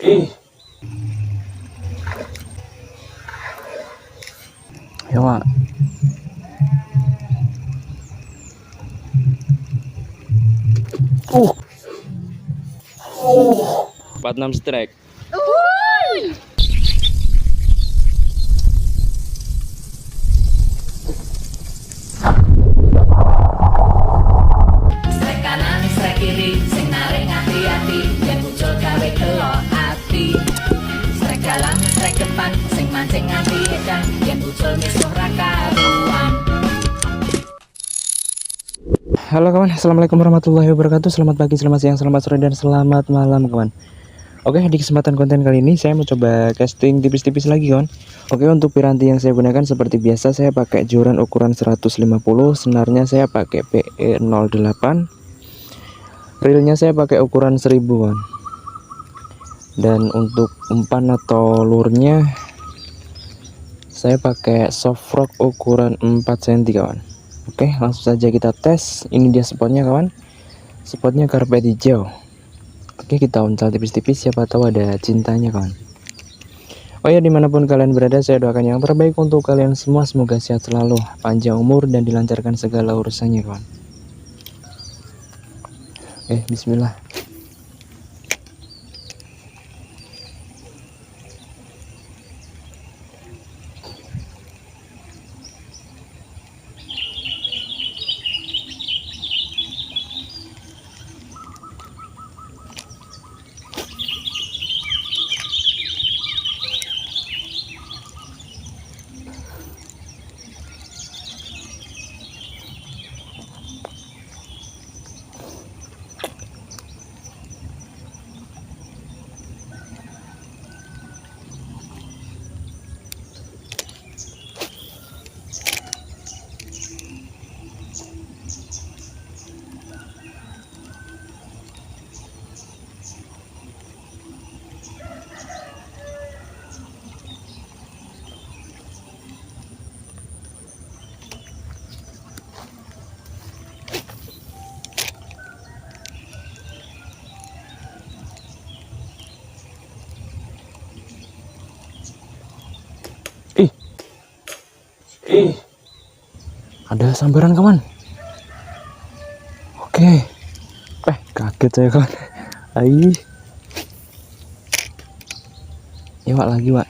Ya, Wak. Uh. 46 strike. Strek kanan, strek kiri, sing narik hati-hati, yang muncul gawe delok ati. Strek dalam, strek depan, sing mancing hati edan, yang muncul misuh rakaruan. Halo kawan, assalamualaikum warahmatullahi wabarakatuh. Selamat pagi, selamat siang, selamat sore, dan selamat malam kawan. Oke, di kesempatan konten kali ini saya mau coba casting tipis-tipis lagi kawan. Oke, untuk piranti yang saya gunakan seperti biasa saya pakai joran ukuran 150, senarnya saya pakai PE08, reelnya saya pakai ukuran 1000 kawan. Dan untuk umpan atau lurnya saya pakai soft rock ukuran 4 cm kawan. Oke, langsung saja kita tes. Ini dia spotnya kawan. Spotnya karpet hijau. Oke, kita uncal tipis-tipis, siapa tahu ada cintanya kawan. Oh ya, dimanapun kalian berada, saya doakan yang terbaik untuk kalian semua. Semoga sehat selalu, panjang umur, dan dilancarkan segala urusannya kawan. Bismillah. Ada sambaran kawan. Oke. Kaget saya kawan. Aih. Ya Wak, lagi Wak.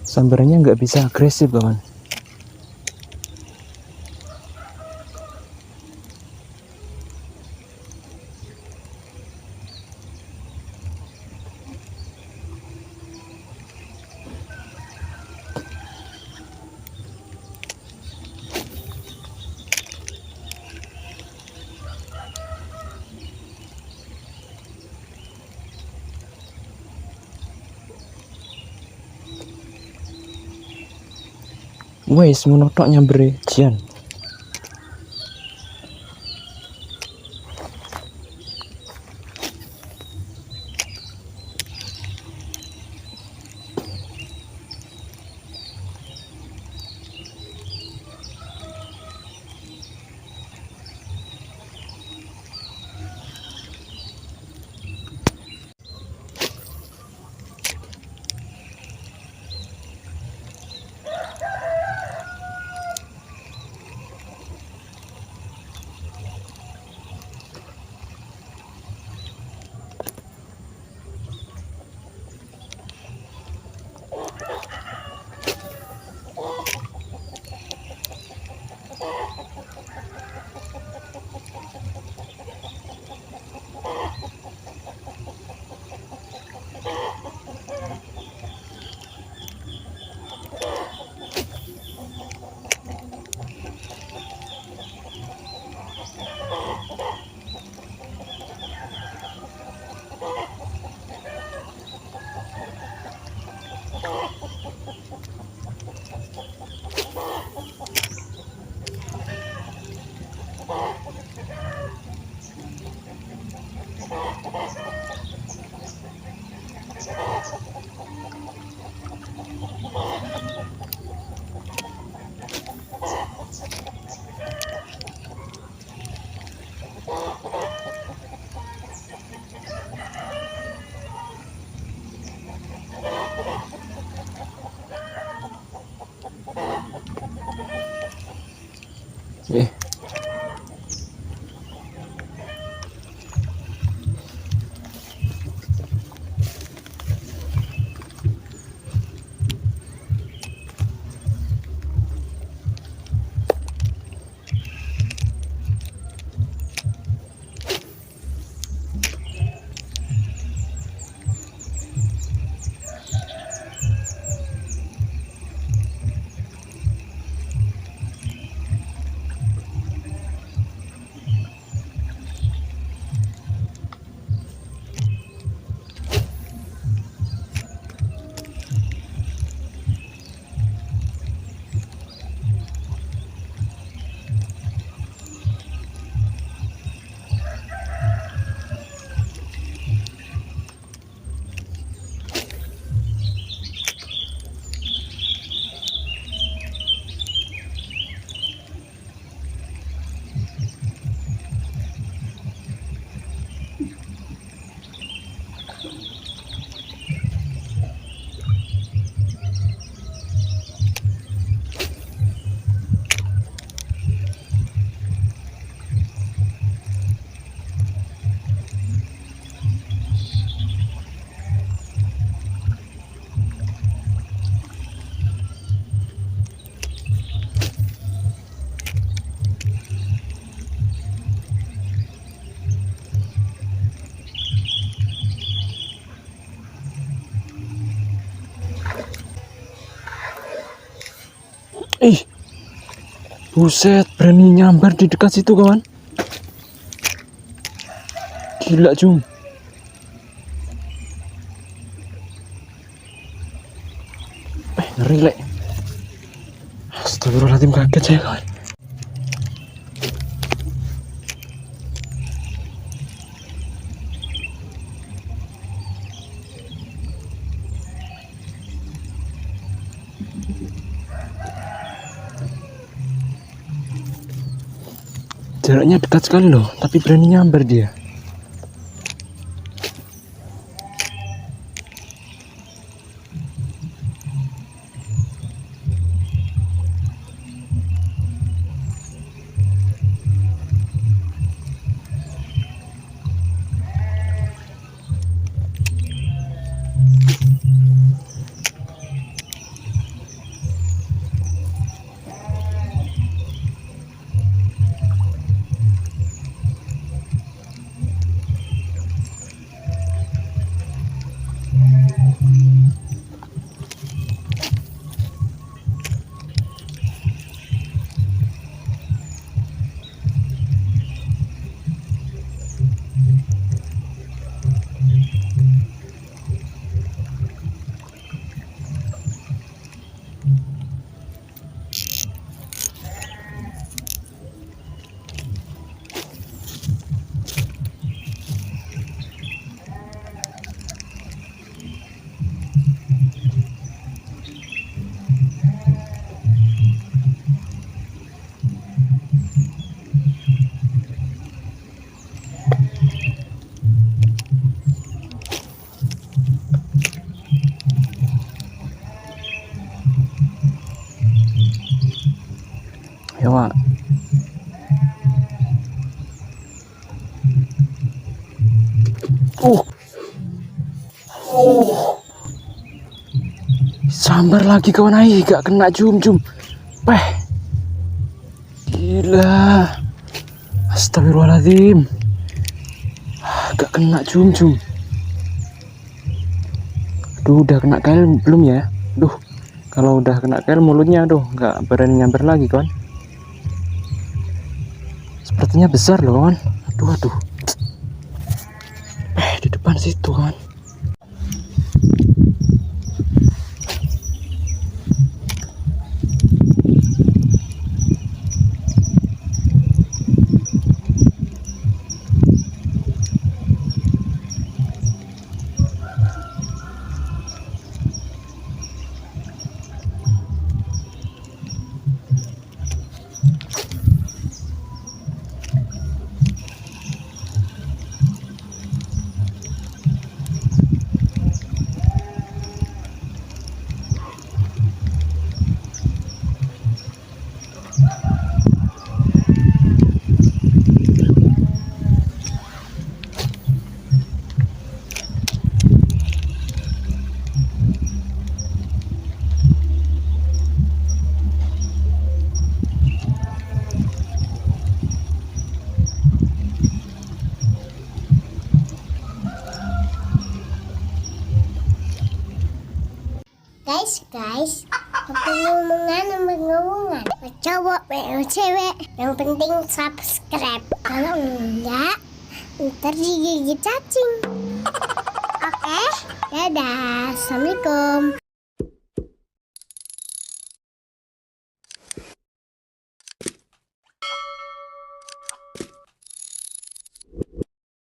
Sambarannya nggak bisa agresif kawan. Wes monotok nyambre Jian. Ih, buset, berani nyambar di dekat situ kawan. Gila Jum. Ngeri lek. Astagfirullahaladzim, kaget saya kawan. Jaraknya dekat sekali loh, tapi berani nyambar dia. Ya Wak. Sambar lagi kawan, ai gak kena Jum. Peh. Gila. Astagfirullahaladzim. Gak kena Jum. Aduh, udah kena kail belum ya? Duh, kalau udah kena kail mulutnya aduh gak berani nyamber lagi kawan. Sepertinya besar loh kawan. Aduh. Di depan situ kawan. Guys, ngomongan. Cowok, cewek, yang penting subscribe. Kalau enggak, ntar digigit cacing. Oke, dadah, assalamualaikum.